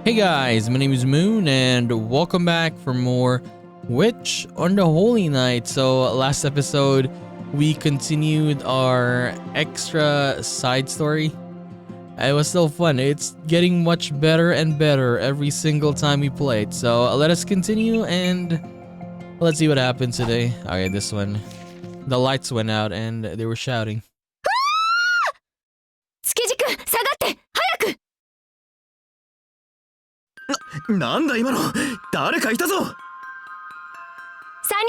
Hey guys, my name is Moon and welcome back for more Witch on the Holy Night. So last episode we continued our extra side story. It was still fun. It's getting much better and better every single time we play it. So let us continue and let's see what happens today. Okay, this one. The lights went out and they were shouting. 築地君下がって早くなんだ今の誰かいたぞ3人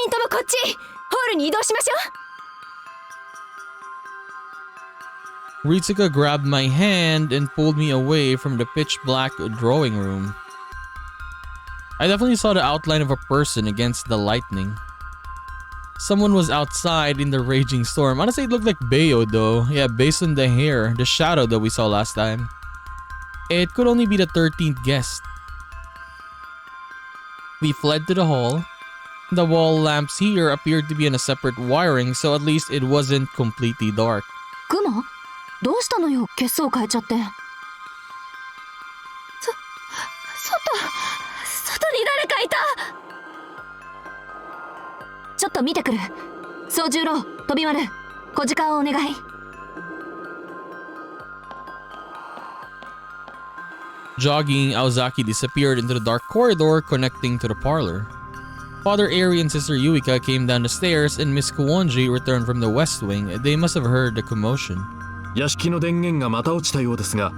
ともこっちホールに移動しましょう Ritsuka grabbed my hand and pulled me away from the pitch black drawing room. I definitely saw the outline of a person against the lightning. Someone was outside in the raging storm. Honestly, it looked like Bayo though. Yeah, based on the hair, the shadow that we saw last time. It could only be the 13th guest. We fled to the hall. The wall lamps here appeared to be in a separate wiring, so at least it wasn't completely dark. クマどうしたのよ血相変えちゃって外に誰かいたちょっと見てくる宗十郎飛び丸小鹿をお願い Jogging, Aozaki disappeared into the dark corridor connecting to the parlor. Father Eri and Sister Yuika came down the stairs and Miss Kuwonji returned from the west wing. They must have heard the commotion. 屋敷の電源がまた落ちたようですが、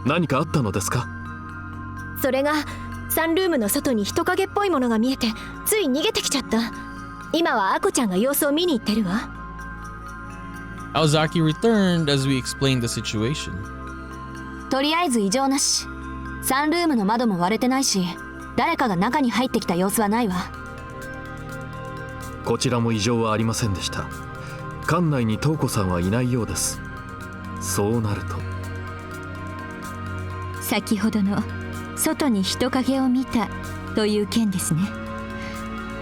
何かあったのですか？それがサンルームの外に人影っぽいものが見えてつい逃げてきちゃった今はアコちゃんが様子を見に行ってるわ Aozaki returned as we explained the situation. とりあえず異常なしサンルームの窓も割れてないし誰かが中に入ってきた様子はないわこちらも異常はありませんでした。館内に東子さんはいないようです。そうなると先ほどの外に人影を見たという件ですね。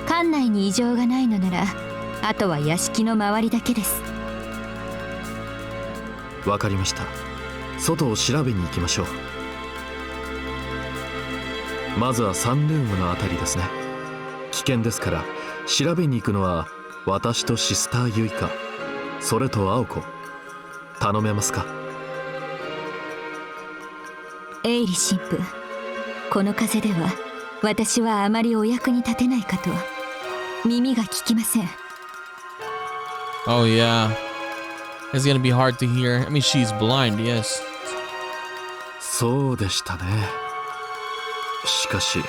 館内に異常がないのならあとは屋敷の周りだけです。わかりました。外を調べに行きましょう。まずはサンルームのあたりですね。危険ですから調べに行くのは私とシスターユイカ、それと青子、頼めますか？エイリ神父、この風では私はあまりお役に立てないかと。耳が聞きません。Oh yeah. It's gonna be hard to hear. I mean, she's blind, yes. そうでしたね。しかし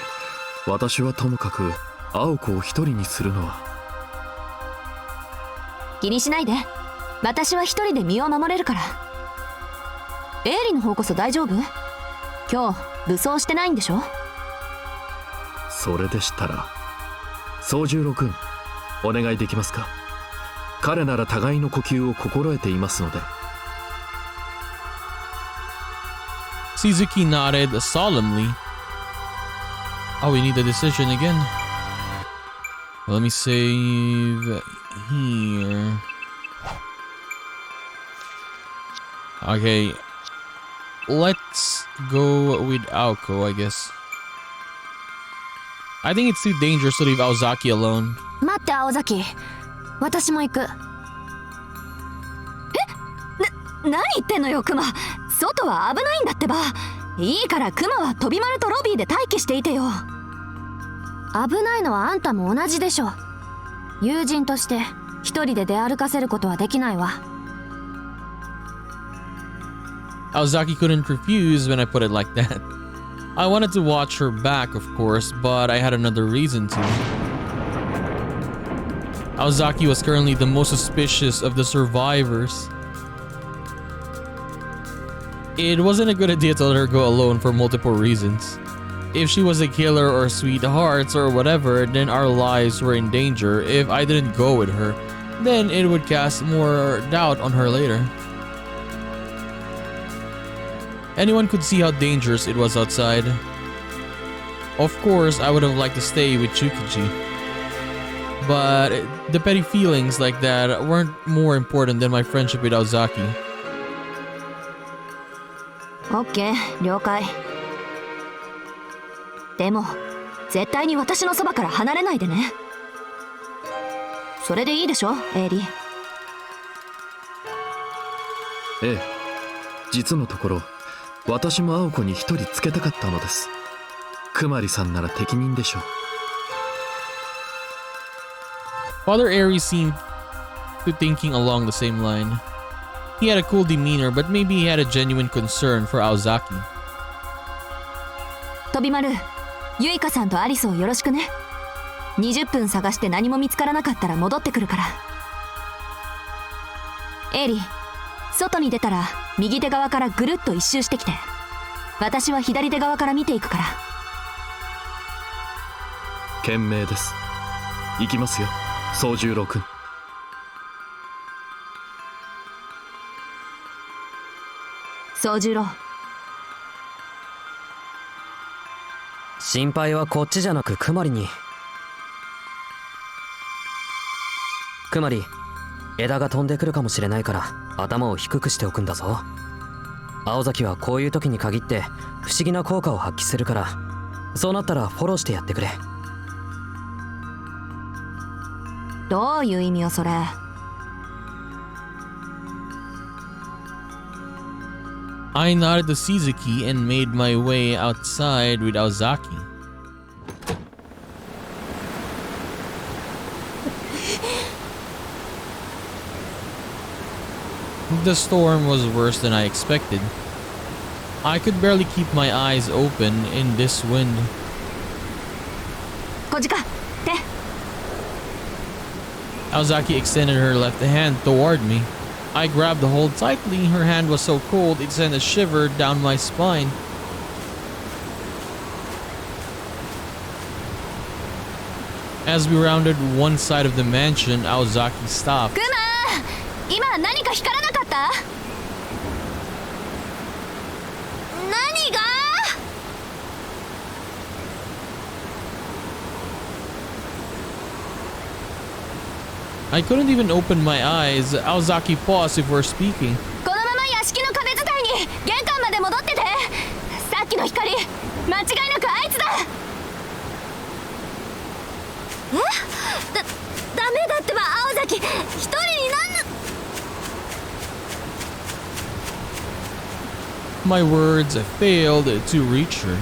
私はともかく青子を一人にするのは。気にしないで私は一人で身を守れるからエイリの方こそ大丈夫？今日武装してないんでしょ？それでしたら宗十郎君お願いできますか？彼なら互いの呼吸を心得ていますので。 Shizuki nodded solemnly. Oh, we need the decision again. Let me save here. Okay, let's go with Aoko, I guess. I think it's too dangerous to leave Aozaki alone. 待って青崎私も行く何言ってんのよクマ外は危ないんだってばいいからクマは飛び丸とロビーで待機していてよ危ないのはあんたも同じでしょ友人として一人で出歩かせることはできないわ Aozaki couldn't refuse when I put it like that. I wanted to watch her back, of course, but I had another reason to. Aozaki was currently the most suspicious of the survivors. It wasn't a good idea to let her go alone for multiple reasons. If she was a killer or sweethearts or whatever, then our lives were in danger. If I didn't go with her, then it would cast more doubt on her later. Anyone could see how dangerous it was outside. Of course, I would have liked to stay with Chukiji. But the petty feelings like that weren't more important than my friendship with Aozaki. オッケー了解でも絶対に私のそばから離れないでね。それでいいでしょ、エイリー。ええ、実のところ私も青子に一人つけたかったのです。クマリさんなら適任でしょう。 Father Aries seemed to thinking along the same line. He had a cool demeanor, but maybe he had a genuine concern for Aozaki. 飛び丸、ユイカさんとアリスをよろしくね。20分探して何も見つからなかったら戻ってくるから。エイリー、外に出たら右手側からぐるっと一周してきて、私は左手側から見ていくから。賢明です。行きますよ、宗十郎君。宗十郎、心配はこっちじゃなくクマリに。クマリ、枝が飛んでくるかもしれないから頭を低くしておくんだぞ。青崎はこういう時に限って不思議な効果を発揮するから、そうなったらフォローしてやってくれ。どういう意味よそれ。I nodded to Shizuki and made my way outside with Aozaki. The storm was worse than I expected. I could barely keep my eyes open in this wind. 小鹿、手。Aozaki extended her left hand toward me. I grabbed the hold tightly. Her hand was so cold it sent a shiver down my spine. As we rounded one side of the mansion, Aozaki stopped. クマ、今何か光らなかった？何が？ I couldn't even open my eyes. Aozaki paused before speaking. このまま屋敷の壁伝いに玄関まで戻ってて。さっきの光、間違いなくあいつだ。ダメだってば青崎、一人になんな。 My words failed to reach her.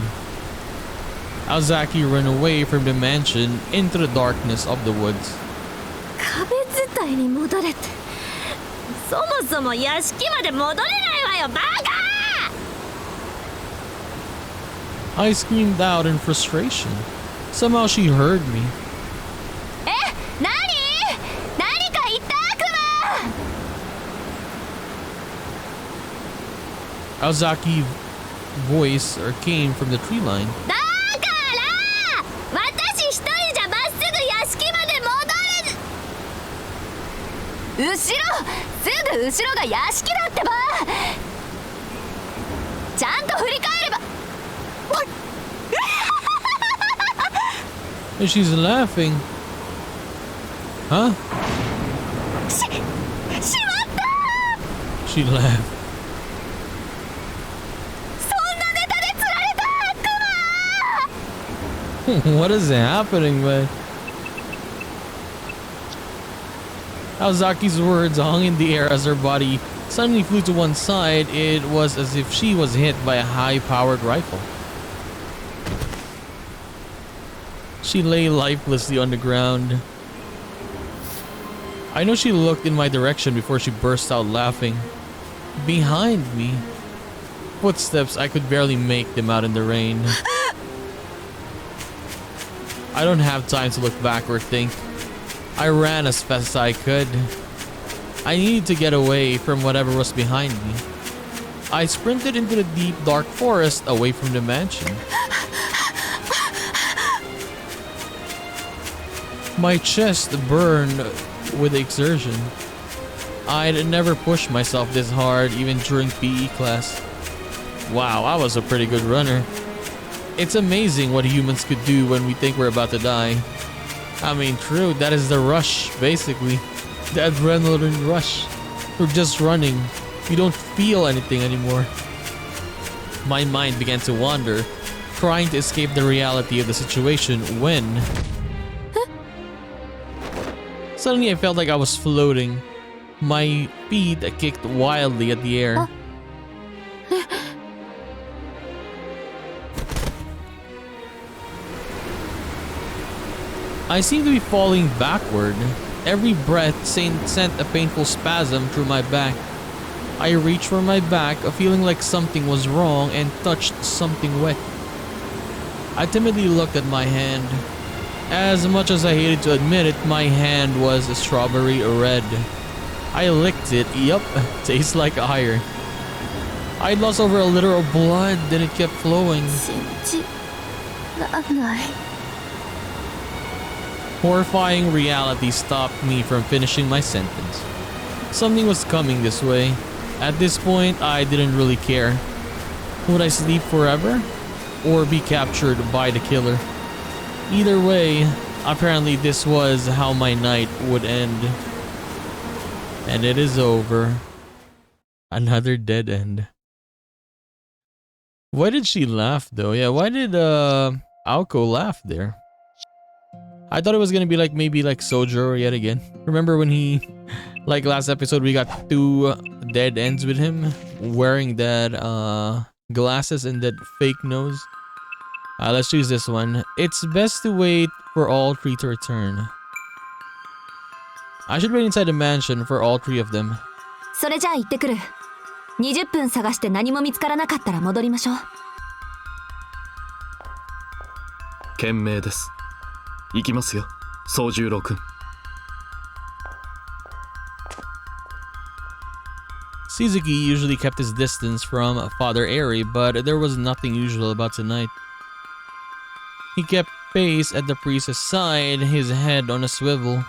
Aozaki ran away from the mansion into the darkness of the woods. 壁伝いに戻れって、そもそも屋敷まで戻れないわよ、バカ！ I screamed out in frustration. Somehow she heard me. 何か言ったクマ。 Aozaki's voice came from the tree line. だから私一人じゃまっすぐ屋敷まで戻れる。すぐ後ろが屋敷だってば。ちゃんと振り返れば。And she's laughing. Huh? しまった。 She laughed. そんなネタで釣られたクマ。 What is happening, man? Aozaki's words hung in the air as her body suddenly flew to one side. It was as if she was hit by a high-powered rifle. She lay lifelessly on the ground. I know she looked in my direction before she burst out laughing. Behind me. Footsteps, I could barely make them out in the rain. I don't have time to look back or think. I ran as fast as I could. I needed to get away from whatever was behind me. I sprinted into the deep, dark forest away from the mansion. My chest burned with exertion. I'd never pushed myself this hard even during PE class. Wow, I was a pretty good runner. It's amazing what humans could do when we think we're about to die. I mean, true, that is the rush, basically. The adrenaline rush. We're just running. You don't feel anything anymore. My mind began to wander. trying to escape the reality of the situation when suddenly I felt like I was floating. My feet kicked wildly at the air. I seemed to be falling backward. Every breath sent a painful spasm through my back. I reached for my back, feeling like something was wrong, and touched something wet. I timidly looked at my hand. As much as I hated to admit it, my hand was strawberry red. I licked it. Yup, tastes like iron. I'd lost over a liter of blood, then it kept flowing. Horrifying reality stopped me from finishing my sentence. Something was coming this way. At this point, I didn't really care. Would I sleep forever? Or be captured by the killer? Either way, apparently this was how my night would end. And it is over. Another dead end. Why did she laugh though? Yeah, why did Aoko laugh there? I thought it was gonna be like maybe like Sojo yet again. Remember when he, like last episode, we got 2 dead ends with him wearing that glasses and that fake nose. Let's choose this one. It's best to wait for all 3 to return. I should wait inside the mansion for all 3 of them. それじゃあ行ってくる。20分探して何も見つからなかったら戻りましょう。賢明です。行きますよ、宗十郎君。Suzuki usually kept his distance from Father Airy, but there was nothing usual about tonight. He kept pace at the priest's side, his head on a swivel.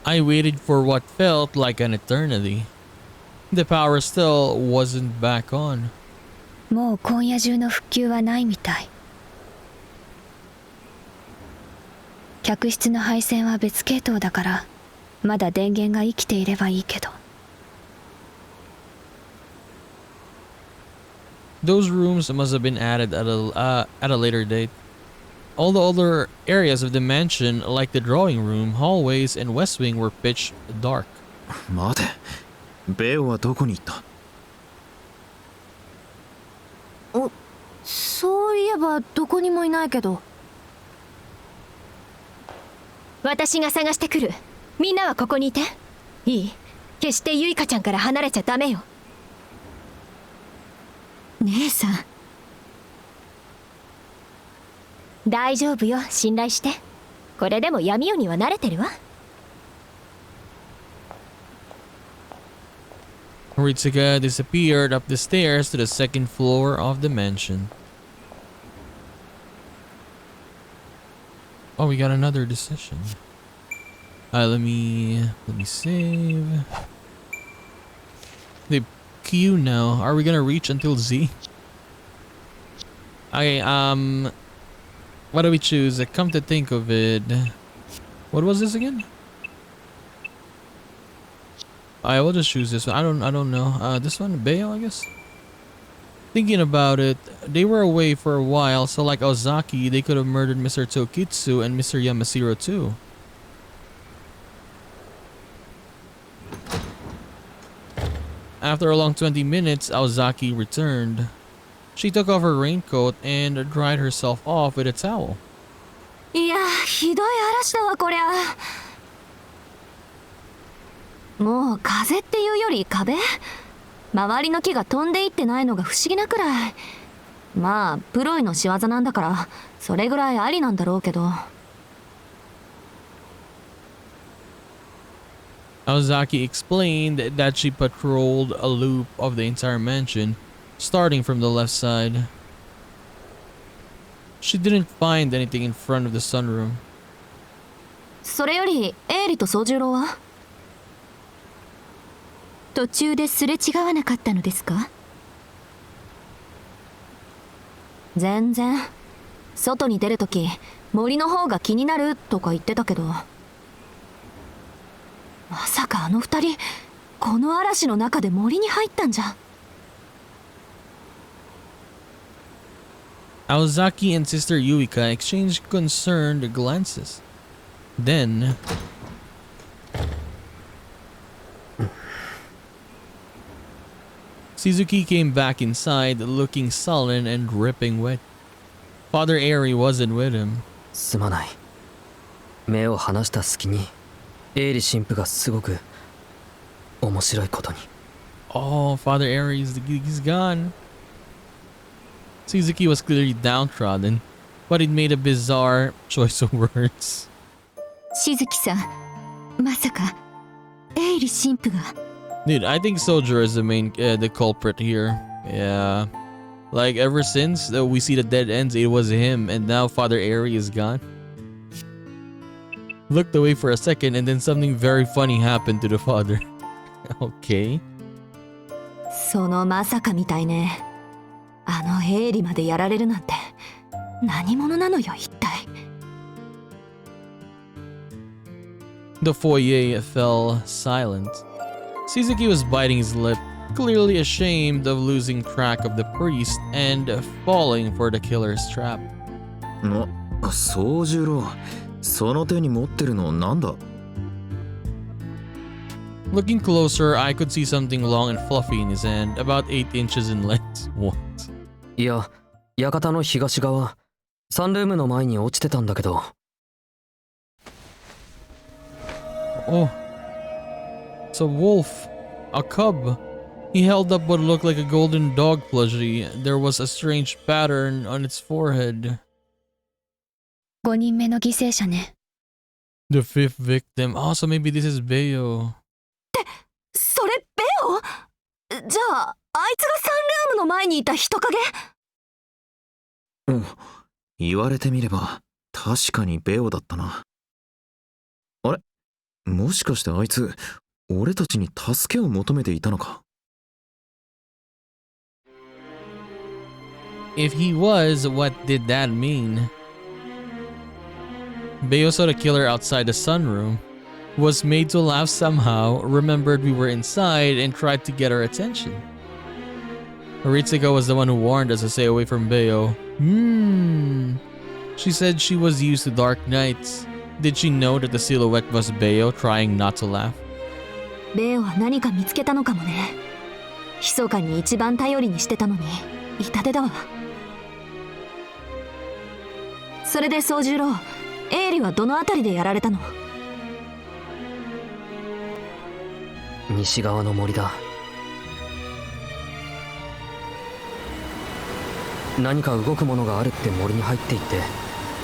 I waited for what felt like an eternity. The power still wasn't back on. もう今夜中の復旧はないみたい。客室の配線は別系統だから、まだ電源が生きていればいいけど。Those rooms must have been added at a later date. All the other areas of the mansion, like the drawing room, hallways, and west wing, were pitch dark. 待て、ベオはどこに行った？そういえばどこにもいないけど。私が探してくる。みんなはここにいて。いい？決してユイカちゃんから離れちゃダメよ。姉さん。大丈夫よ、信頼して。これでも闇夜には慣れてるわ。Ritsuka disappeared up the stairs to the second floor of the mansion. Oh, we got another decision. Let me save. The queue now. Are we gonna reach until Z? What do we choose? Come to think of it, what was this again? I will just choose this one. I don't know. This one, Bayo, I guess. Thinking about it, they were away for a while, so like Ozaki, they could have murdered Mr. Tokitsu and Mr. Yamashiro too. After a long 20 minutes, Ozaki returned. She took off her raincoat and dried herself off with a towel. いや、ひどい嵐だわこりゃ。もう風っていうより壁？周りの木が飛んでいってないのが不思議なくらい。まあプロイの仕業なんだからそれぐらいありなんだろうけど。Ozaki explained that she patrolled a loop of the entire mansion, starting from the left side. She didn't find anything in front of the sunroom. それよりエイリと宗十郎は？途中ですれ違わなかったのですか？全然。外に出るとき森の方が気になるとか言ってたけど。あの二人この嵐の中で森に入ったんじゃ。 Aozaki and Sister Yuika exchanged concerned glances. Then, Shizuki came back inside looking sullen and dripping wet. Father Airy wasn't with him. すまない。目を離した隙にエイリ神父がすごく面白いことに。 Oh, Father Airy, he's gone. Shizuki was clearly downtrodden, but it made a bizarre choice of words. しずきさん、まさかエイリ神父が。 Dude, I think Soldier is the culprit here. Yeah. Like, ever since we see the dead ends, it was him, and now Father Airy is gone. Looked away for a second, and then something very funny happened to the father. Okay. そのまさかみたいね。あのエイリまでやられるなんて何者なのよ一体。 The foyer fell silent. Shizuki was biting his lip, clearly ashamed of losing track of the priest and falling for the killer's trap. 宗十郎、その手に持ってるのなんだ？ Looking closer, I could see something long and fluffy in his hand, about 8 inches in length. What? いや、館の東側、サンルームの前に落ちてたんだけど。 Oh. It's a wolf. A cub. He held up what looked like a golden dog plushie. There was a strange pattern on its forehead. 5人目の犠牲者ね。 The fifth victim. Oh, so maybe this is Bayo. それベオ？じゃああいつがサンルームの前にいた人影？うん、言われてみれば確かにベオだったな。あれ？もしかしてあいつ俺たちに助けを求めていたのか？ If he was, what did that mean? Bayo saw the killer outside the sunroom, was made to laugh somehow, remembered we were inside, and tried to get our attention. Ritsuka was the one who warned us to stay away from Bayo. She said she was used to dark nights. Did she know that the silhouette was Bayo trying not to laugh? ベオは何か見つけたのかもね。密かに一番頼りにしてたのに痛手だわ。それで宗十郎、エイリはどのあたりでやられたの？西側の森だ。何か動くものがあるって森に入っていって、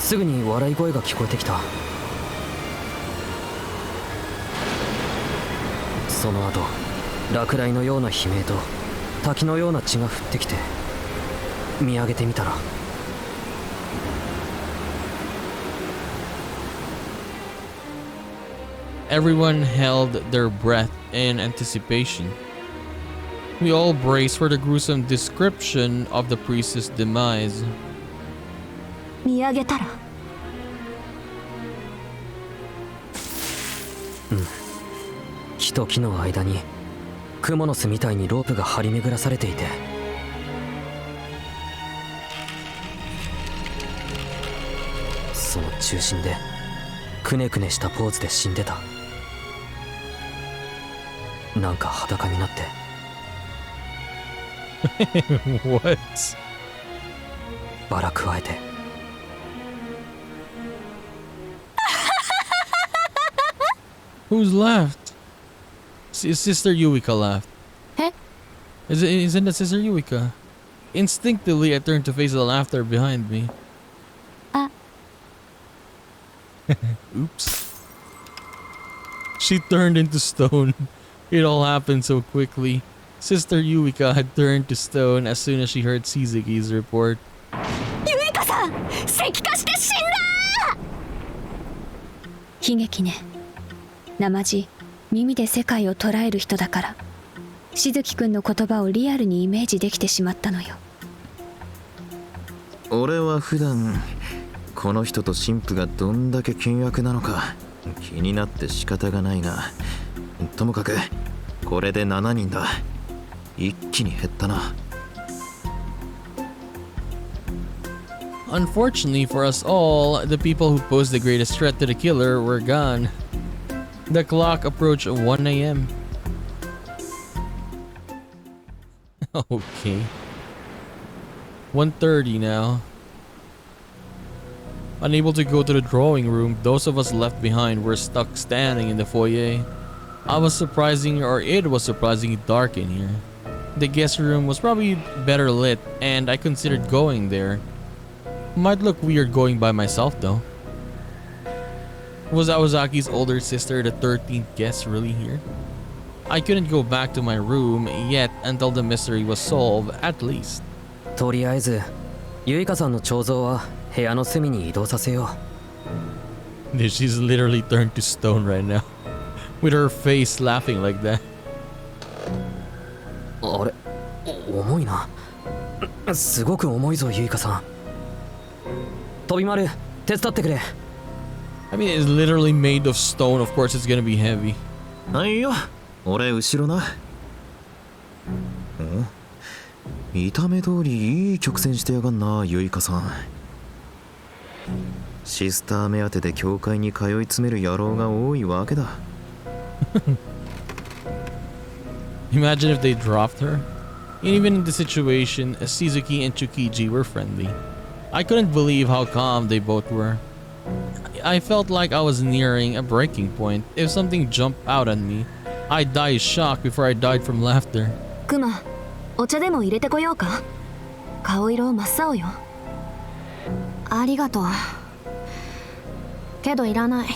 すぐに笑い声が聞こえてきた。その後、落雷のような悲鳴と滝のような血が降ってきて、見上げてみたら。Everyone held their breath in anticipation. We all braced for the gruesome description of the priest's demise. 見上げたら？木と木の間にクモの巣みたいにロープが張り巡らされていて、その中心でくねくねしたポーズで死んでた。なんか裸になって。What? バラ加えて。Who's laughed? Sister Yuika laughed. Eh? Isn't that Sister Yuika? Instinctively, I turned to face the laughter behind me. Oops. She turned into stone. It all happened so quickly. Sister Yuika had turned to stone as soon as she heard Shizuki's report. ユイカさん、石化して死んだ！悲劇ね。生地、耳で世界を捉える人だから、しずきくんの言葉をリアルにイメージできてしまったのよ。俺は普段この人と神父がどんだけ険悪なのか気になって仕方がないが、ともかくこれで7人だ。一気に減ったな。Unfortunately for us all, the people who posed the greatest threat to the killer were gone. The clock approached 1 a.m. Okay. 1:30 now. Unable to go to the drawing room, those of us left behind were stuck standing in the foyer. It was surprisingly dark in here. The guest room was probably better lit, and I considered going there. Might look weird going by myself though. Was Aozaki's older sister, the 13th guest, really here? I couldn't go back to my room yet until the mystery was solved, at least. とりあえずユイカさんの彫像は部屋の隅に移動させよう。 Dude, she's literally turned to stone right now. With her face laughing like that. あれ、重いな。すごく重いぞユイカさん。飛び丸、手伝ってくれ。I mean, it's literally made of stone. Of course, it's gonna be heavy. はいよ、俺後ろな。見た目通りいい曲線してやがんな、ユイカさん。シスター目当てで教会に通い詰める野郎が多いわけだ。Imagine if they dropped her. And even in the situation, Shizuki and Tsukiji were friendly. I couldn't believe how calm they both were. I felt like I was nearing a breaking point. If something jumped out at me, I'd die shocked before I died from laughter. クマ、お茶でも入れてこようか。顔色真っ青よ。ありがとう。けどいらない。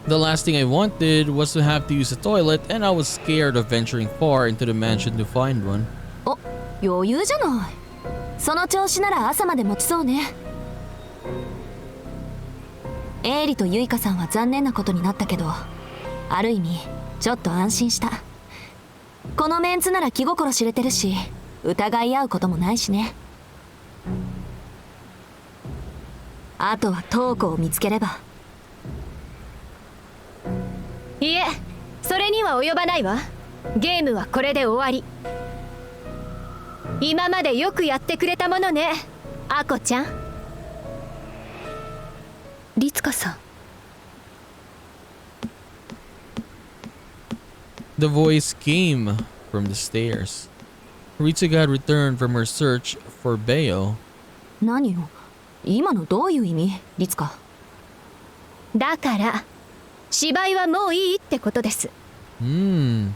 The last thing I wanted was to have to use the toilet, and I was scared of venturing far into the mansion to find one. お、余裕じゃない。その調子なら朝まで持ちそうね。エイリとユイカさんは残念なことになったけど、ある意味ちょっと安心した。このメンツなら気心知れてるし、疑い合うこともないしね。あとはトークを見つければ。いえ、それには及ばないわ。ゲームはこれで終わり。今までよくやってくれたものね、アコちゃん。リツカさん。The voice came from the stairs. Ritsuga had returned from her search for Bayo. 何よ、今のどういう意味、リツカ。だから芝居はもういいってことです。チェ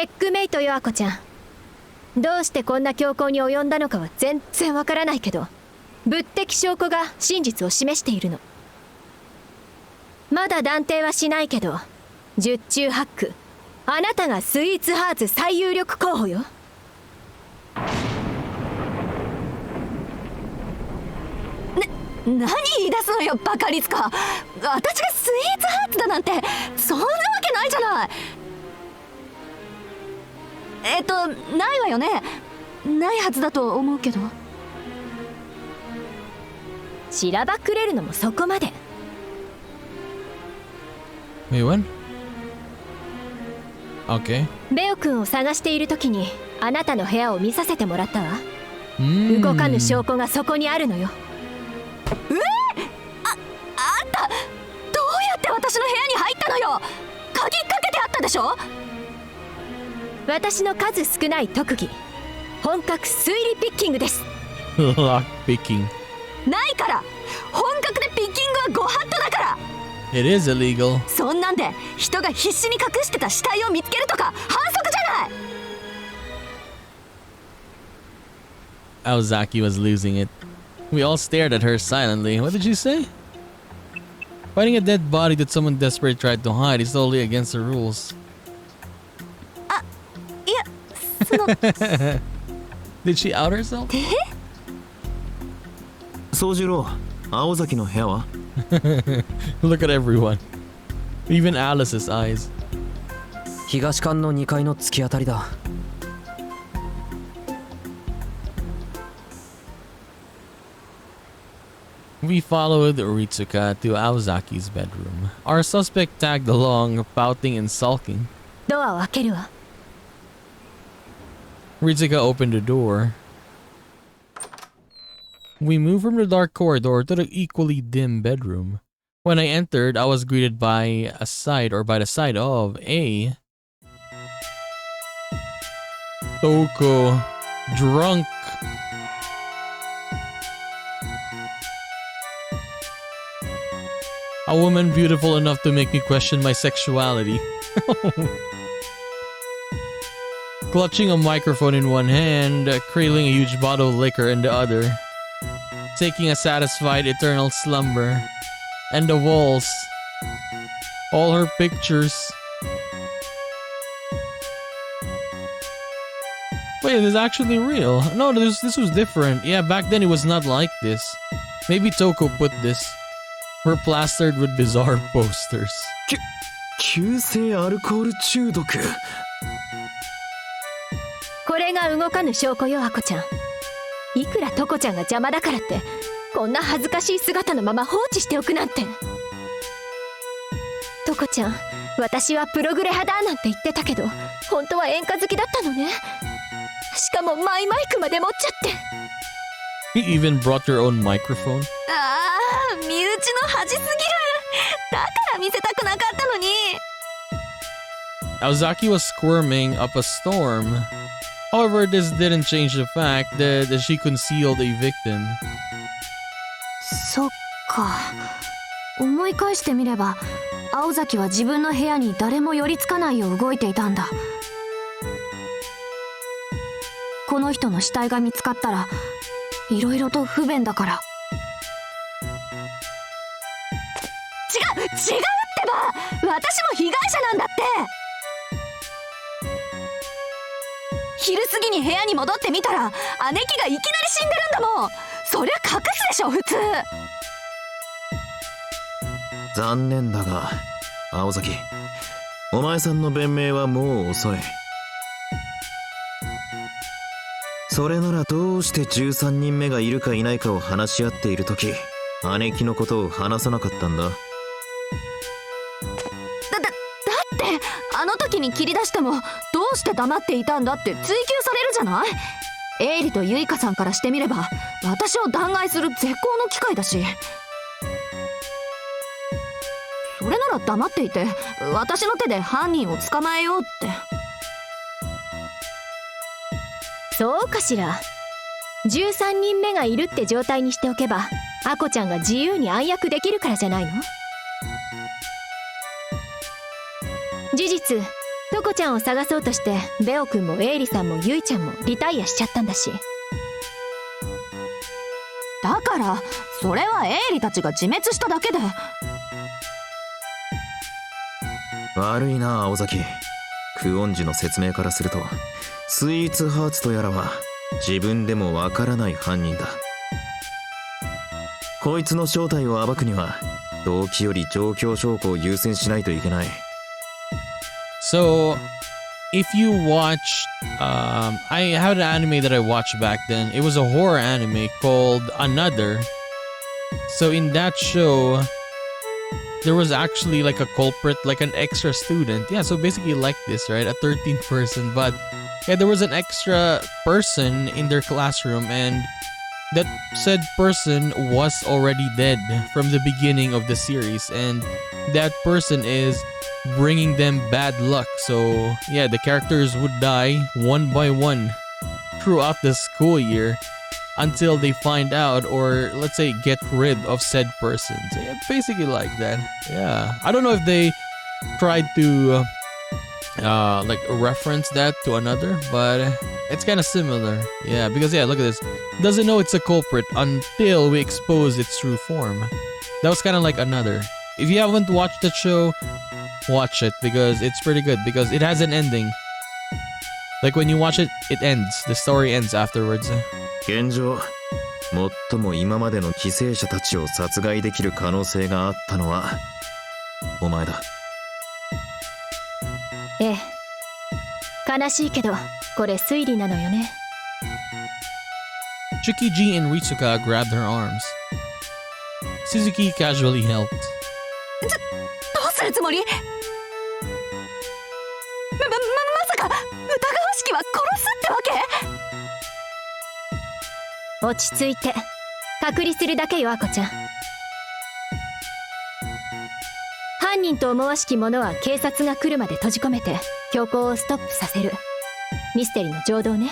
ックメイトよ、アコちゃん。どうしてこんな強行に及んだのかは全然わからないけど、物的証拠が真実を示しているの。まだ断定はしないけど、十中八九あなたがスイーツハーツ最有力候補よ。何言い出すのよ、バカリツカ。私がスイーツハーツだなんてそんなわけないじゃない。ないわよね。ないはずだと思うけど。しらばくれるのもそこまで。Wait, what? Okay. ベオ君を探している時にあなたの部屋を見させてもらったわ。動かぬ証拠がそこにあるのよ。あんたどうやって私の部屋に入ったのよ。鍵かけてあったでしょ。私の数少ない特技、本格推理ピッキングです。Lock picking. ないから。本格でピッキングはご法度だから。It is illegal. そんなんで人が必死に隠してた死体を見つけるとか反則じゃない。Aozaki was losing it. We all stared at her silently. What did you say? Finding a dead body that someone desperate tried to hide is totally against the rules. いや、そのDid she out herself? 宗次郎、青崎の部屋は？ Look at everyone. Even Alice's eyes. 東館の2階の突き当たりだ。We followed Ritsuka to Aozaki's bedroom. Our suspect tagged along, pouting and sulking. ドアを開けるわ。 Ritsuka opened the door. We moved from the dark corridor to the equally dim bedroom. When I entered, I was greeted by the side of a Toko, drunk. A woman beautiful enough to make me question my sexuality. Clutching a microphone in one hand, cradling a huge bottle of liquor in the other. Taking a satisfied eternal slumber. And the walls. All her pictures. Wait, this is actually real. No, this was different. Yeah, back then it was not like this. Maybe Toko put this. We're plastered with bizarre posters. 急性アルコール中毒。これが動かぬ証拠よ、アコちゃん。いくらトコちゃんが邪魔だからってこんな恥ずかしい姿のまま放置しておくなんて。トコちゃん、私はプログレ派だなんて言ってたけど本当は演歌好きだったのね。しかもマイマイクまで持っちゃって。 You even brought your own microphone? ああ、身内の恥すぎる。だから見せたくなかったのに。 Aozaki was squirming up a storm. However, this didn't change the fact that she concealed a victim. そっか。思い返してみれば、青崎は自分の部屋に誰も寄りつかないよう動いていたんだ。この人の死体が見つかったら、いろいろと不便だから。違うってば、私も被害者なんだって。昼過ぎに部屋に戻ってみたら姉貴がいきなり死んでるんだもん。そりゃ隠すでしょ普通。残念だが青崎、お前さんの弁明はもう遅い。それならどうして13人目がいるかいないかを話し合っている時姉貴のことを話さなかったんだ。だってあの時に切り出してもどうして黙っていたんだって追及されるじゃない。エイリとユイカさんからしてみれば私を弾劾する絶好の機会だし。それなら黙っていて私の手で犯人を捕まえようって。そうかしら。13人目がいるって状態にしておけばアコちゃんが自由に暗躍できるからじゃないの。事実トコちゃんを探そうとしてベオくんもエイリさんもユイちゃんもリタイアしちゃったんだし。だからそれはエイリたちが自滅しただけで。悪いな青崎。クオンジの説明からするとスイーツハーツとやらは自分でもわからない犯人だ。こいつの正体を暴くには動機より状況証拠を優先しないといけない。 So, if you watched, I had an anime that I watched back then. It was a horror anime called Another. So in that show, there was actually like a culprit, like an extra student. Yeah, so basically like this, right? A 13th person. But yeah, there was an extra person in their classroom and that said person was already dead from the beginning of the series. And that person is bringing them bad luck. So yeah, the characters would die one by one throughout the school year until they find out or let's say get rid of said person. So yeah, basically like that. Yeah, I don't know if they tried to like reference that to Another, but it's kind of similar. Yeah, because yeah, look at this. Doesn't know it's a culprit until we expose its true form. That was kind of like Another. If you haven't watched the show, watch it because it's pretty good because it has an ending. Like when you watch it, it ends. The story ends afterwards. 現状、最も今までの犠牲者たちを殺害できる可能性があったのはお前だ。ええ、悲しいけどこれ推理なのよね。 Chikiji and Ritsuka grabbed her arms. Suzuki casually helped. どうするつもり？まさか疑わしきは殺すってわけ？落ち着いて隔離するだけよ、アコちゃん。犯人と思わしき者は警察が来るまで閉じ込めて強行をストップさせる。ミステリの常道ね。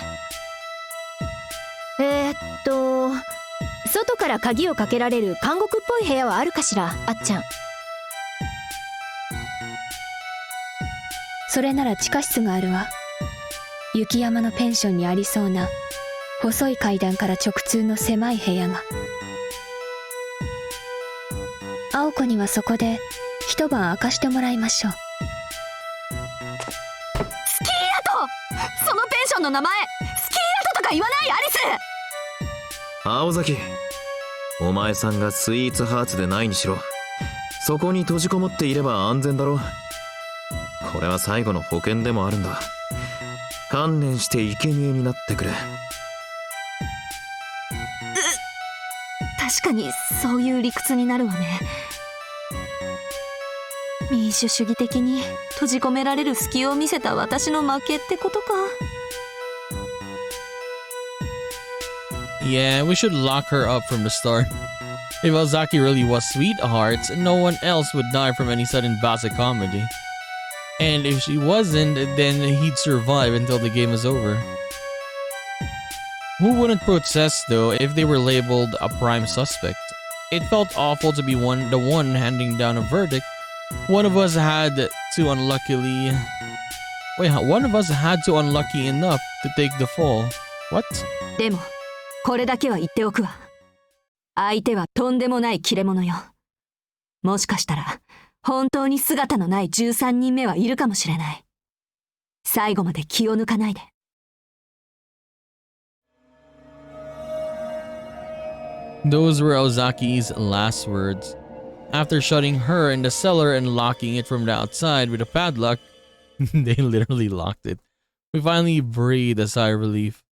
外から鍵をかけられる監獄っぽい部屋はあるかしら、あっちゃん。それなら地下室があるわ。雪山のペンションにありそうな細い階段から直通の狭い部屋が。青子にはそこで一晩明かしてもらいましょう。スキー跡！そのペンションの名前スキー跡とか言わないアリス！青崎、お前さんがスイーツハーツでないにしろ、そこに閉じこもっていれば安全だろ。これは最後の保険でもあるんだ。観念して生贄になってくれ。確かにそういう理屈になるわね。民主主義的に閉じ込められる隙を見せた私の負けってことか。Yeah, we should lock her up from the start. If Ozaki really was sweethearts, no one else would die from any sudden bouts of comedy. And if she wasn't, then he'd survive until the game was over. Who wouldn't protest though if they were labeled a prime suspect? It felt awful to be the one handing down a verdict. One of us had to unlucky enough to take the fall. What? でもこれだけは言っておくわ。相手はとんでもない切れ者よ。もしかしたら本当に姿のない13人目はいるかもしれない。最後まで気を抜かないで。Those were Ozaki's last words. After shutting her in the cellar and locking it from the outside with a padlock, they literally locked it. We finally breathed a sigh of relief.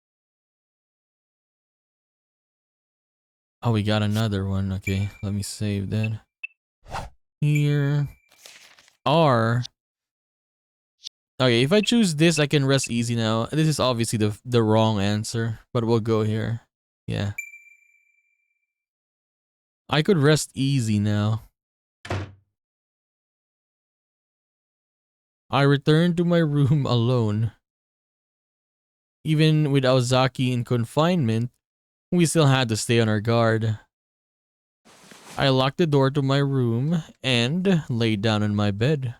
Oh, we got another one. Okay, let me save that. Here. R. Okay, if I choose this, I can rest easy now. This is obviously the wrong answer, but we'll go here. Yeah. I could rest easy now. I returned to my room alone. Even with Aozaki in confinement, we still had to stay on our guard. I locked the door to my room and laid down on my bed.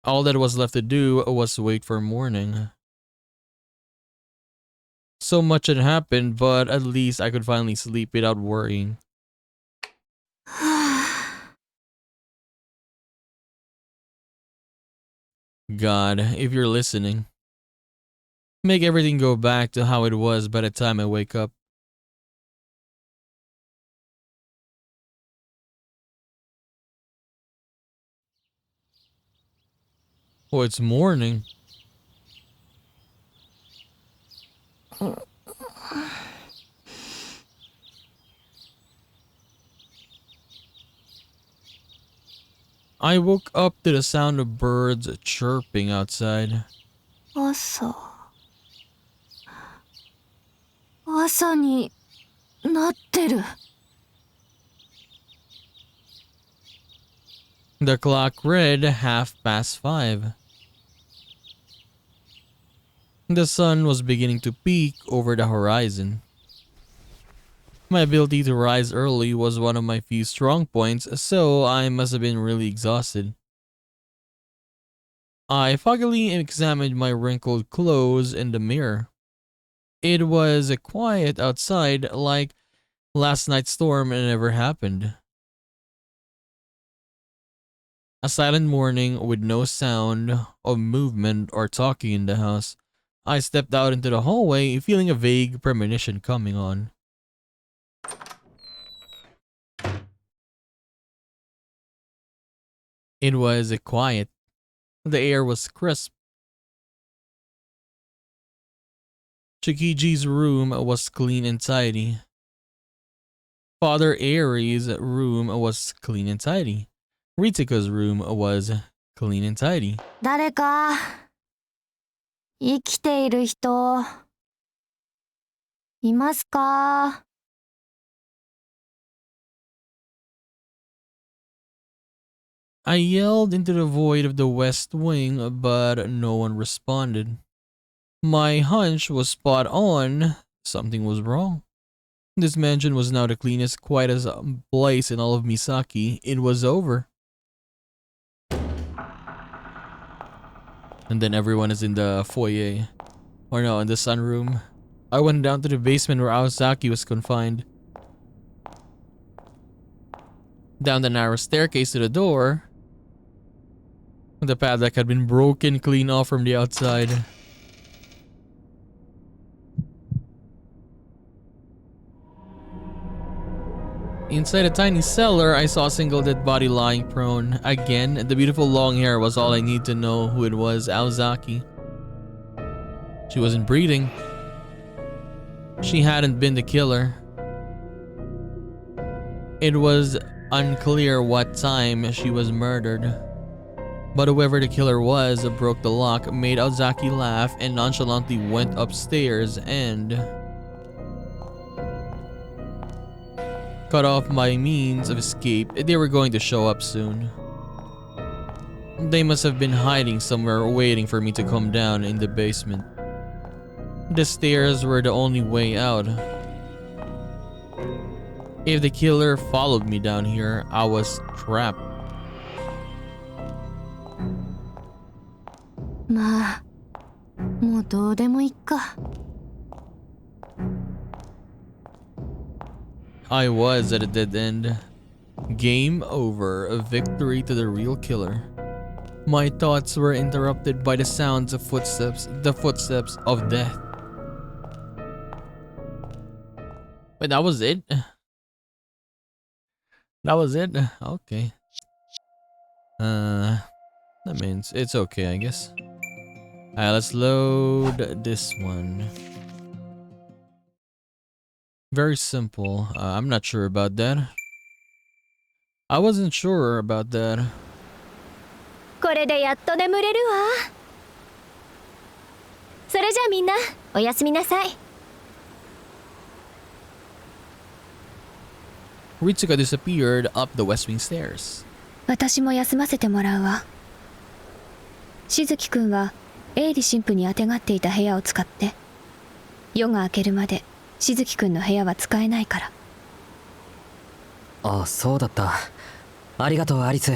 All that was left to do was wait for morning. So much had happened, but at least I could finally sleep without worrying. God, if you're listening, make everything go back to how it was by the time I wake up. Oh, it's morning. I woke up to the sound of birds chirping outside. 朝になってる。The clock read 5:30. The sun was beginning to peek over the horizon. My ability to rise early was one of my few strong points, so I must have been really exhausted. I foggily examined my wrinkled clothes in the mirror. It was quiet outside, like last night's storm never happened. A silent morning with no sound of movement or talking in the house. I stepped out into the hallway, feeling a vague premonition coming on. It was quiet. The air was crisp. Chikiji's room was clean and tidy. Father Aries' room was clean and tidy. Ritsuko's room was clean and tidy. 誰か生きている人いますか？ I yelled into the void of the west wing, but no one responded. My hunch was spot on. Something was wrong. This mansion was now the cleanest, quietest place in all of Misaki. It was over. And then everyone is in the foyer. Or no, in the sunroom. I went down to the basement where Aozaki was confined. Down the narrow staircase to the door. The padlock had been broken clean off from the outside. Inside a tiny cellar, I saw a single dead body lying prone. Again, the beautiful long hair was all I need to know who it was, Aozaki. She wasn't breathing. She hadn't been the killer. It was unclear what time she was murdered. But whoever the killer was broke the lock, made Aozaki laugh, and nonchalantly went upstairs and cut off my means of escape. They were going to show up soon. They must have been hiding somewhere waiting for me to come down in the basement. The stairs were the only way out. If the killer followed me down here, I was trapped. まあ、もうどうでもいいか。I was at a dead end. Game over. A victory to the real killer. My thoughts were interrupted by the sounds of footsteps, the footsteps of death. Wait, that was it? That was it? Okay. That means it's okay, I guess. Alright, let's load this one. Very simple. I'm not sure about that. I wasn't sure about that. これでやっと眠れるわ。それじゃあみんなおやすみなさい。Ritsuka disappeared up the west wing stairs. 私も休ませてもらうわ。しずきくんはエイリ神父にあてがっていた部屋を使って。夜が明けるまでしずきくんの部屋は使えないから。あ、そうだった。ありがとう、アリス。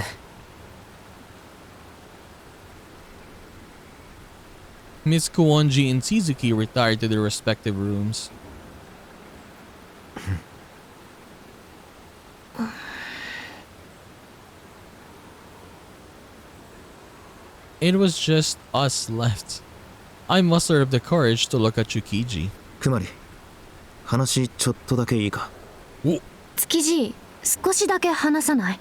Miss Kuonji and Shizuki retired to their respective rooms. It was just us left. I mustered up the courage to look at Tsukiji. くまり、話ちょっとだけいいか。お、築地、少しだけ話さない？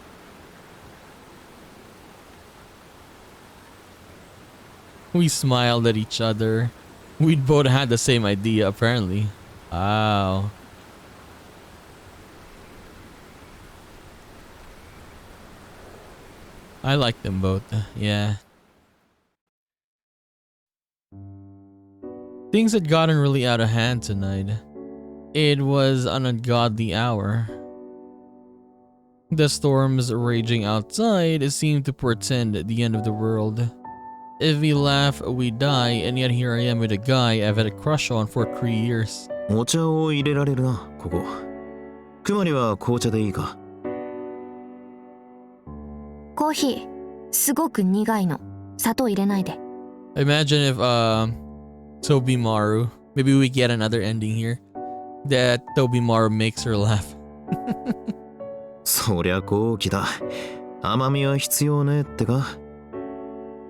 We smiled at each other. We'd both had the same idea, apparently. Wow. I like them both. Yeah. Things had gotten really out of hand tonight. It was an ungodly hour. The storms raging outside seemed to portend the end of the world. If we laugh, we die, and yet here I am with a guy I've had a crush on for 3 years. お茶を入れられるな、ここ。くまりは紅茶でいいか。コーヒー、すごく苦いの。砂糖入れないで。Imagine if Tobimaru, maybe we get another ending here, that Tobimaru makes her laugh. そりゃ高貴だ。甘みは必要ねってか。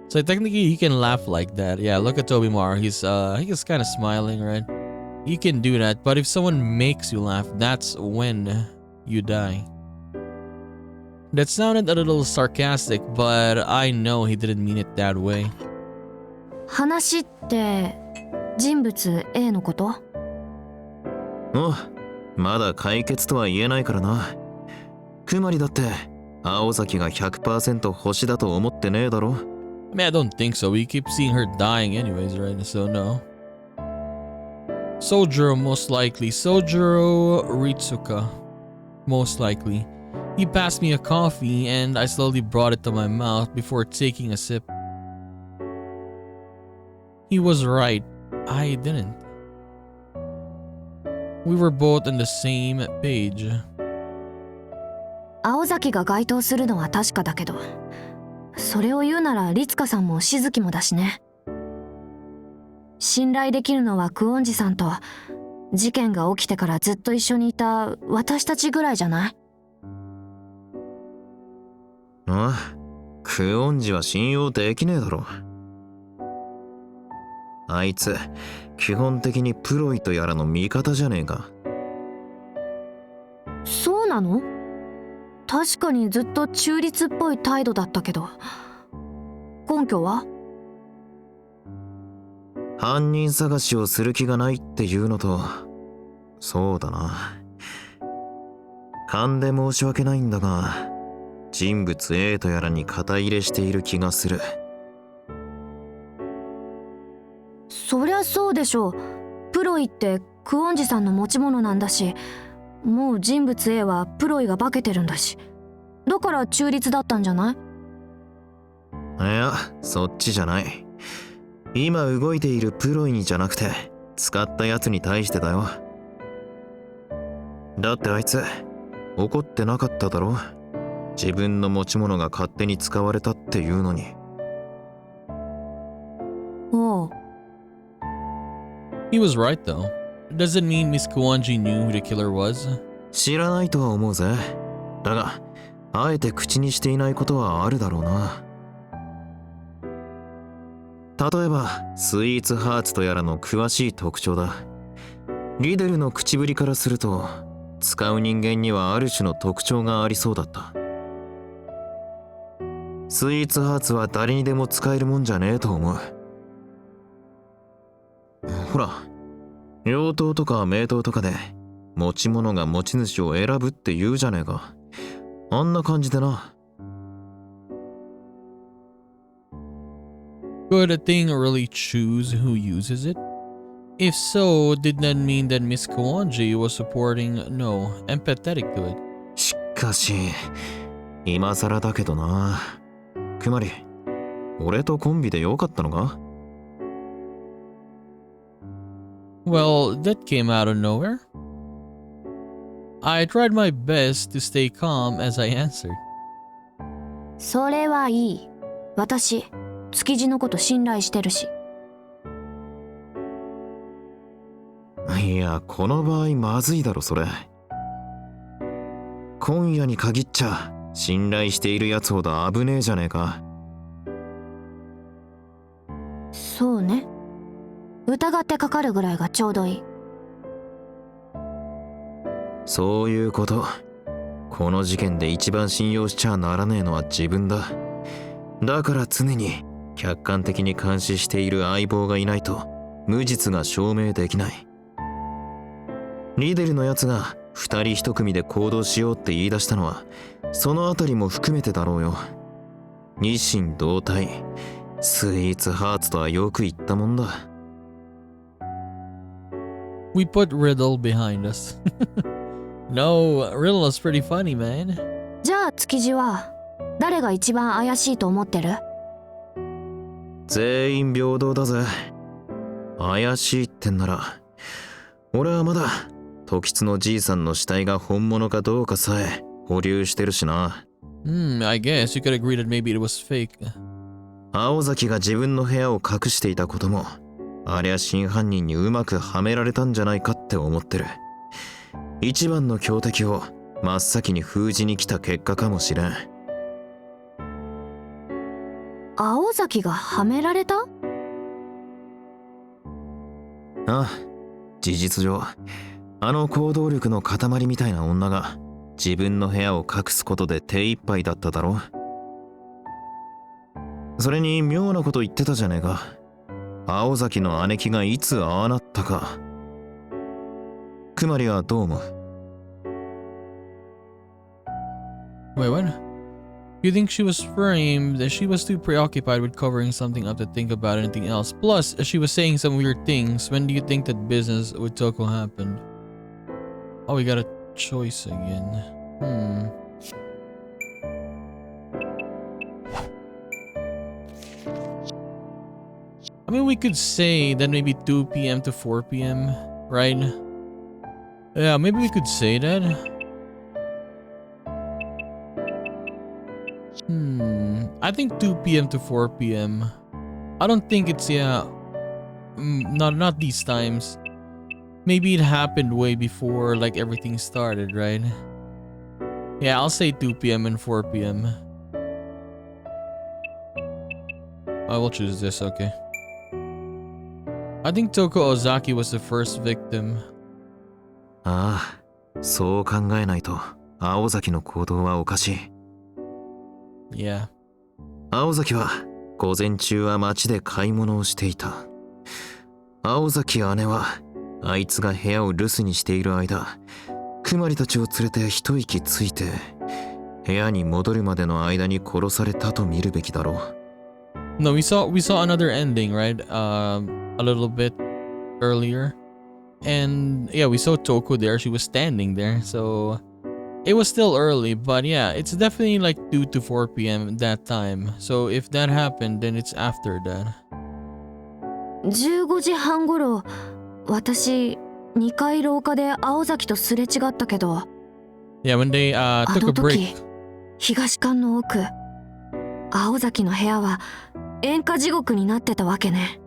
So technically he can laugh like that. Yeah, look at Tobimaru. He's kind of smiling, right? You can do that, but if someone makes you laugh, that's when you die. That sounded a little sarcastic, but I know he didn't mean it that way. 話って人物 A のこと？あ、まだ解決とは言えないからな。くまりだって青崎が 100% 星だと思ってねえだろ。 I mean, I don't think so. We keep seeing her dying anyways, right? So no. Sojiro, most likely. Sojiro Ritsuka. Most likely. He passed me a coffee and I slowly brought it to my mouth before taking a sip. He was right. I didn't. We were both on the same page. 青崎が該当するのは確かだけど、それを言うなら律香さんもしずきもだしね。信頼できるのはクオンジさんと、事件が起きてからずっと一緒にいた私たちぐらいじゃない？ああ、クオンジは信用できねえだろ。あいつ基本的にプロイとやらの味方じゃねえか。そうなの？確かにずっと中立っぽい態度だったけど、根拠は？犯人探しをする気がないっていうのと、そうだな、勘で申し訳ないんだが、人物 A とやらに肩入れしている気がする。そりゃそうでしょう。プロイってクオンジさんの持ち物なんだし、もう人物 A はプロイが化けてるんだし、だから中立だったんじゃない？いや、そっちじゃない。今動いているプロイにじゃなくて、使ったやつに対してだよ。だってあいつ怒ってなかっただろ。自分の持ち物が勝手に使われたっていうのに。おう。He was right though. Does it mean Miss Kuwanji knew who the killer was? 知らないとは思うぜ。だが、あえて口にしていないことはあるだろうな。例えば、スイーツハーツとやらの詳しい特徴だ。リデルの口ぶりからすると、使う人間にはある種の特徴がありそうだった。スイーツハーツは誰にでも使えるもんじゃねえと思う。ほら、妖刀とか名刀とかで持ち物が持ち主を選ぶって言うじゃねえか。あんな感じでな。Could a thing really choose who uses it? If so, did that mean that Miss Kuwanji was supporting, no, empathetic to it? しかし、今更だけどな。くまり、俺とコンビでよかったのか？ Well, that came out of nowhere. I tried my best to stay calm as I answered. それはいい。私、築地のこと信頼してるし。いや、この場合まずいだろ、それ。今夜に限っちゃ、信頼しているやつほど危ねえじゃねえか。そうね。疑ってかかるぐらいがちょうどいい。そういうこと。この事件で一番信用しちゃならねえのは自分だ。だから常に客観的に監視している相棒がいないと無実が証明できない。リデルのやつが二人一組で行動しようって言い出したのはそのあたりも含めてだろうよ。二心同体、スイーツハーツとはよく言ったもんだ。We put Riddle behind us. No, Riddle is pretty funny, man. じゃあ築地は誰が一番怪しいと思ってる？全員平等だぜ。怪しいってんなら俺はまだ時津のじいさんの死体が本物かどうかさえ保留してるしな。I guess you could agree that maybe it was fake. 青崎が自分の部屋を隠していたこともありゃ真犯人にうまくはめられたんじゃないかって思ってる。一番の強敵を真っ先に封じに来た結果かもしれん。青崎がはめられた？ああ、事実上あの行動力の塊みたいな女が自分の部屋を隠すことで手一杯だっただろ。それに妙なこと言ってたじゃねえか。青崎の姉貴がいつああなったか。くまりはどう思う？ Wait, what? You think she was framed? She was too preoccupied with covering something up to think about anything else. Plus, she was saying some weird things. When do you think that business with Toko happened? Oh, we got a choice again. I mean, we could say that maybe 2 p.m. to 4 p.m., right? Yeah, maybe we could say that. I think 2 p.m. to 4 p.m. I don't think it's, not these times. Maybe it happened way before, like, everything started, right? Yeah, I'll say 2 p.m. and 4 p.m. I will choose this, okay. I think Toko Ozaki was the first victim. ああ、そう考えないと青崎の行動はおかしい。Yeah. 青崎は午前中は街で買い物をしていた。青崎姉はあいつが部屋を留守にしている間、くまりたちを連れて一息ついて部屋に戻るまでの間に殺されたと見るべきだろう。No, we saw another ending, right? A little bit earlier. And yeah, we saw Toko there. She was standing there. So it was still early, but yeah, it's definitely like 2 to 4 p.m. that time. So if that happened, then it's after that. 15時半頃、私2階廊下で青崎とすれ違ったけど、 Yeah, when they あ took の a 時 break. 東館の奥、青崎の部屋は煙火地獄になってたわけね。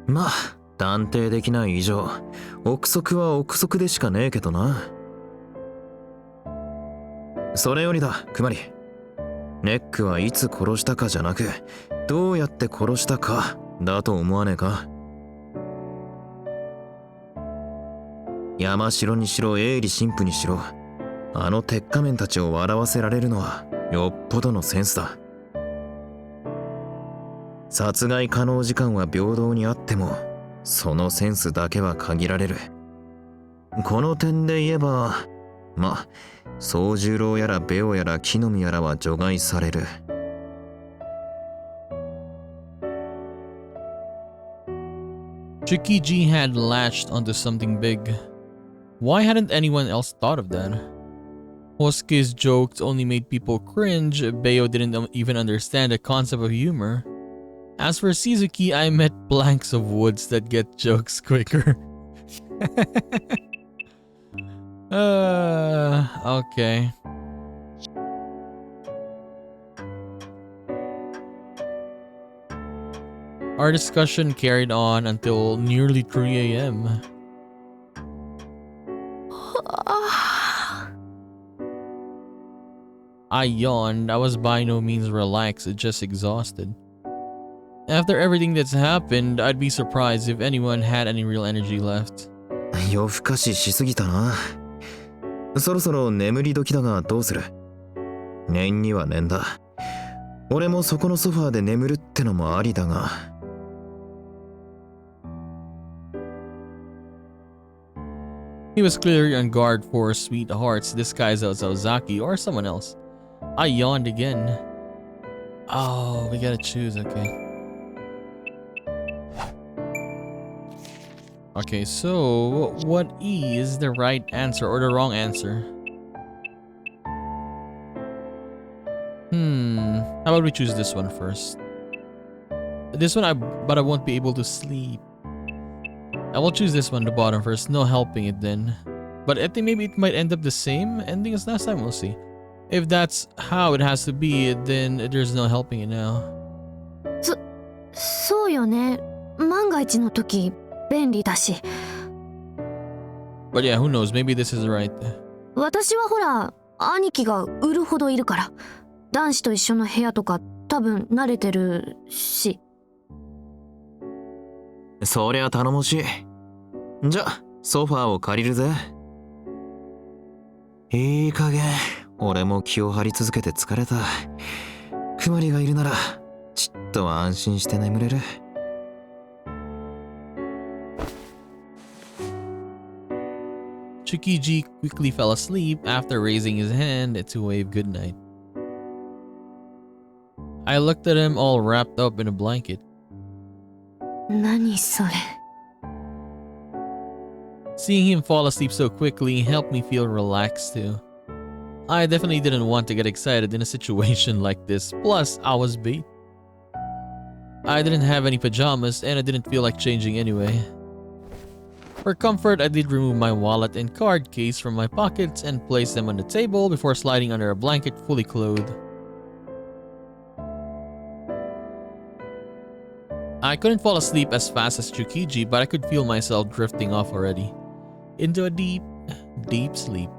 まあ断定できない以上、憶測は憶測でしかねえけどな。それよりだ、くまり。ネックはいつ殺したかじゃなく、どうやって殺したかだと思わねえか。山城にしろ営利神父にしろ、あの鉄仮面たちを笑わせられるのはよっぽどのセンスだ。殺害可能時間は平等にあっても、そのセンスだけは限られる。この点で言えば、まあ宗十郎やらベオやら木の実やらは除外される。Tricky G had latched onto something big. Why hadn't anyone else thought of that? Hosuke's jokes only made people cringe. Beo didn't even understand the concept of humor. As for Shizuki, I met planks of woods that get jokes quicker. Okay. Our discussion carried on until nearly 3 a.m. I yawned. I was by no means relaxed, just exhausted. After everything that's happened, I'd be surprised if anyone had any real energy left. 夜更かししすぎたな。そろそろ眠り時だがどうする？念には念だ。俺もそこのソファーで眠るってのもありだが。He was clearly on guard for sweethearts disguised as Ozaki or someone else. I yawned again. Oh, we gotta choose, okay. Okay, so what is the right answer or the wrong answer? How about we choose this one first? This one, but I won't be able to sleep. I will choose this one, the bottom first. No helping it then. But I think maybe it might end up the same ending as last time. We'll see. If that's how it has to be, then there's no helping it now. そうよね。万が一の時便利だし。But yeah, who knows? Maybe this is right. 私はほら、兄貴が売るほどいるから。男子と一緒の部屋とか多分慣れてるし。そりゃ頼もしい。じゃ、ソファーを借りるぜ。いい加減、俺も気を張り続けて疲れた。くまりがいるなら、ちっとは安心して眠れる。Tsukiji quickly fell asleep after raising his hand to wave goodnight. I looked at him all wrapped up in a blanket. 何それ。 Seeing him fall asleep so quickly helped me feel relaxed too. I definitely didn't want to get excited in a situation like this, plus I was beat. I didn't have any pajamas and I didn't feel like changing anyway. For comfort, I did remove my wallet and card case from my pockets and place them on the table before sliding under a blanket fully clothed. I couldn't fall asleep as fast as Tsukiji, but I could feel myself drifting off already. Into a deep, deep sleep.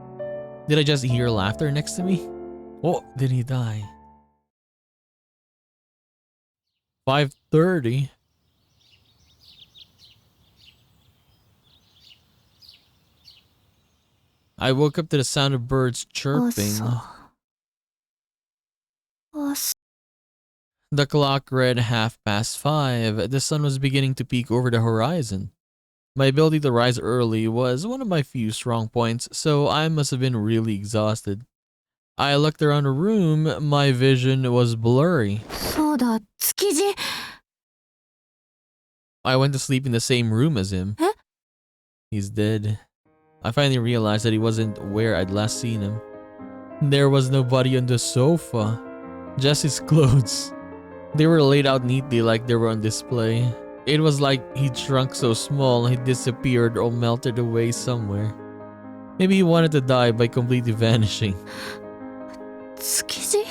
Did I just hear laughter next to me? Oh, did he die? 5:30. I woke up to the sound of birds chirping. The clock read 5:30. The sun was beginning to peek over the horizon. My ability to rise early was one of my few strong points, so I must have been really exhausted. I looked around the room. My vision was blurry. そうだ、築地。 I went to sleep in the same room as him. Huh? He's dead. I finally realized that he wasn't where I'd last seen him. There was nobody on the sofa, just his clothes. They were laid out neatly like they were on display. It was like he'd shrunk so small he disappeared or melted away somewhere. Maybe he wanted to die by completely vanishing. 築地？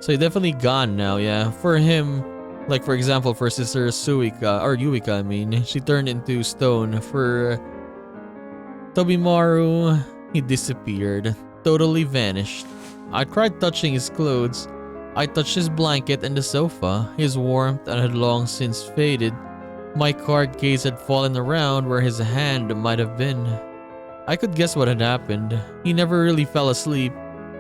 So he's definitely gone now, yeah. For him, like for example for Sister Yuika, I mean, she turned into stone. For Tobimaru, he disappeared, totally vanished. I tried touching his clothes. I touched his blanket and the sofa. His warmth had long since faded. My card case had fallen around where his hand might have been. I could guess what had happened. He never really fell asleep.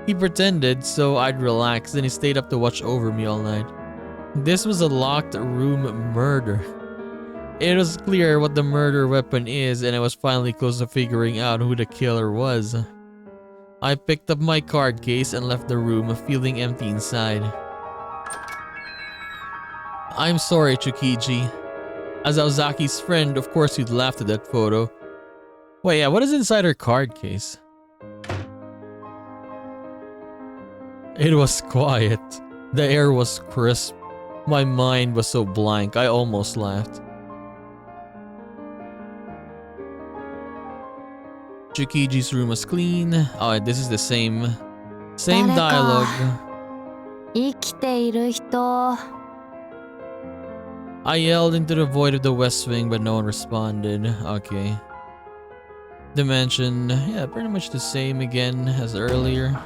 He pretended, so I'd relax, and he stayed up to watch over me all night. This was a locked room murder. It was clear what the murder weapon is, and I was finally close to figuring out who the killer was. I picked up my card case and left the room, feeling empty inside. I'm sorry, Tsukiji. As Aozaki's friend, of course you'd laughed at that photo. Wait, yeah, what is inside her card case? It was quiet. The air was crisp. My mind was so blank, I almost laughed. Tsukiji's room was clean. Oh, this is the same dialogue. 生きている人。 I yelled into the void of the West Wing, but no one responded. Okay. The mansion, yeah, pretty much the same again as earlier.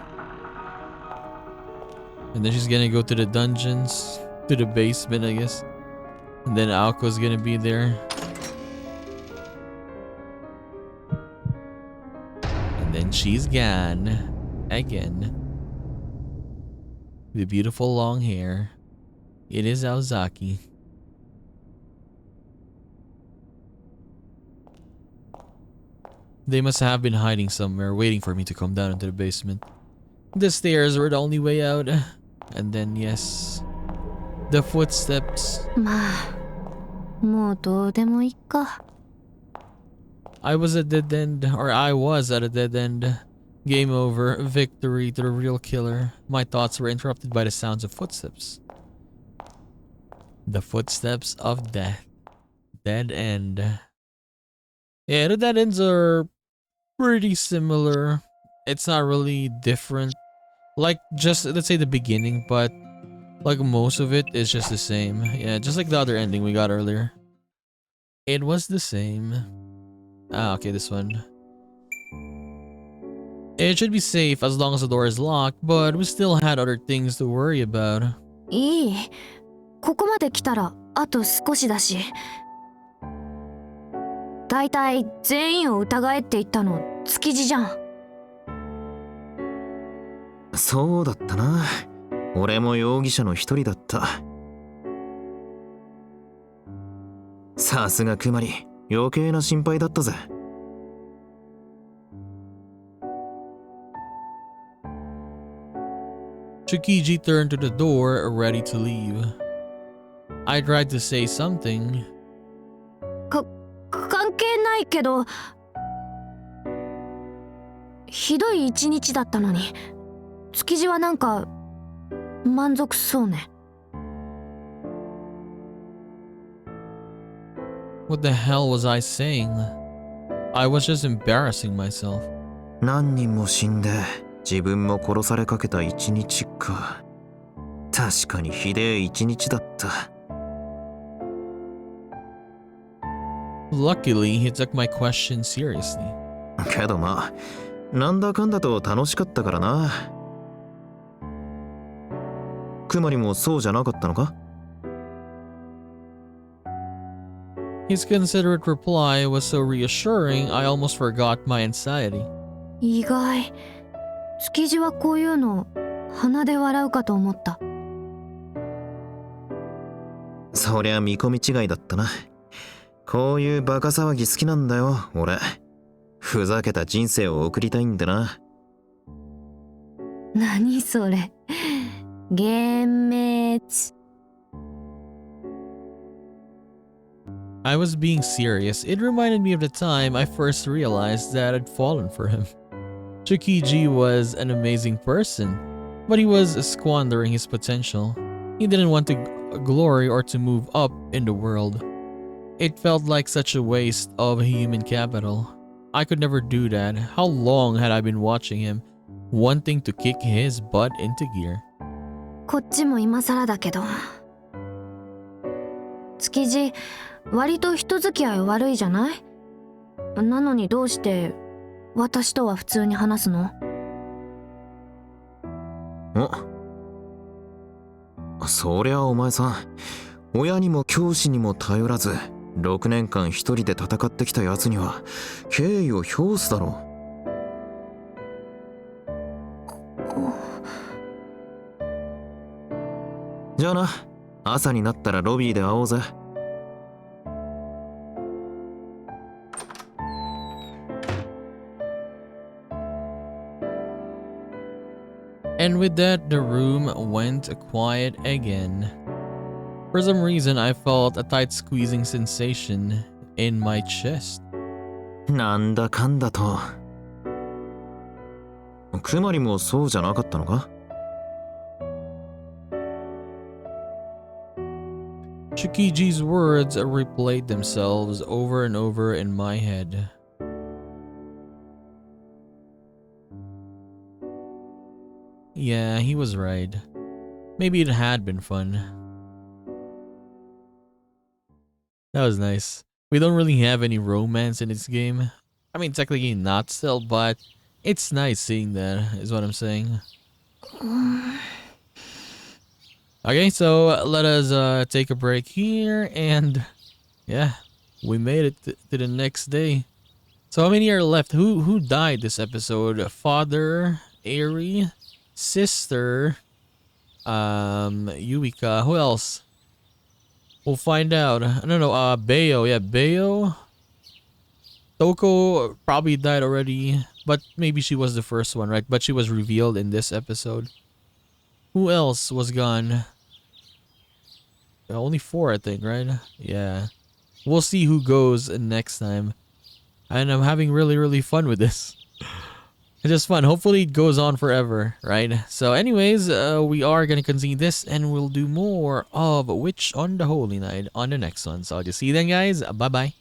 And then she's gonna go to the dungeons, to the basement, I guess. And then Aoko's gonna be there. And then she's gone. Again. The beautiful long hair. It is Aozaki. They must have been hiding somewhere, waiting for me to come down into the basement. The stairs were the only way out. And then, yes, the footsteps. まあ、もうどうでもいいか。 I was at a dead end. Game over. Victory to the real killer. My thoughts were interrupted by the sounds of footsteps. The footsteps of death. Dead end. Yeah, the dead ends are pretty similar. It's not really different. Like, just, let's say the beginning, but like most of it is just the same. Yeah, just like the other ending we got earlier. It was the same. Ah, okay, this one. It should be safe as long as the door is locked, but we still had other things to worry about. いい。ここまで来たらあと少しだし。だいたい全員を疑えって言ったの築地じゃん。そうだったな。俺も容疑者の一人だった。さすがクマリ、余計な心配だったぜ。Tsukiji turned to the door, ready to leave. I tried to say something. 関係ないけど、ひどい一日だったのに、築地はなんか満足そうね。What the hell was I saying? I was just embarrassing myself. 何人も死んで自分も殺されかけた一日か。確かにひでえ一日だった。Luckily, he took my question seriously. けどまあ、なんだかんだと楽しかったからな。くまりもそうじゃなかったのか？ His considerate reply was so reassuring, I almost forgot my anxiety. 意外。築地はこういうの鼻で笑うかと思った。そりゃ見込み違いだったな。こういうバカ騒ぎ好きなんだよ、俺。ふざけた人生を送りたいんだな。何それ。幻滅。I was being serious. It reminded me of the time I first realized that I'd fallen for him. Tsukiji was an amazing person, but he was squandering his potential. He didn't want to glory or to move up in the world. It felt like such a waste of human capital. I could never do that. How long had I been watching him, wanting to kick his butt into gear? こっちも今更だけど。築地、割と人付き合い悪いじゃない？なのにどうして私とは普通に話すの？そりゃお前さん、親にも教師にも頼らず6年間一人で戦ってきたやつには敬意を表すだろう。じゃあな、朝になったらロビーで会おうぜ。And with that, the room went quiet again. For some reason, I felt a tight squeezing sensation in my chest. なんだかんだと。くまりもそうじゃなかったのか？ Tsukiji words replayed themselves over and over in my head. Yeah, he was right. Maybe it had been fun. That was nice. We don't really have any romance in this game. I mean, technically not still, but it's nice seeing that, is what I'm saying. Okay, so let us take a break here, and yeah, we made it to the next day. So how many are left? Who died this episode? Father, Aerie, sister, Yuika. Who else? We'll find out. No, Bayo. Yeah, Bayo. Toko probably died already, but maybe she was the first one, right? But she was revealed in this episode. Who else was gone? Only 4, I think, right? Yeah. We'll see who goes next time. And I'm having really fun with this. It's just fun. Hopefully it goes on forever, right? So anyways, we are going to continue this, and we'll do more of Witch on the Holy Night on the next one. So I'll just see you then, guys. Bye-bye.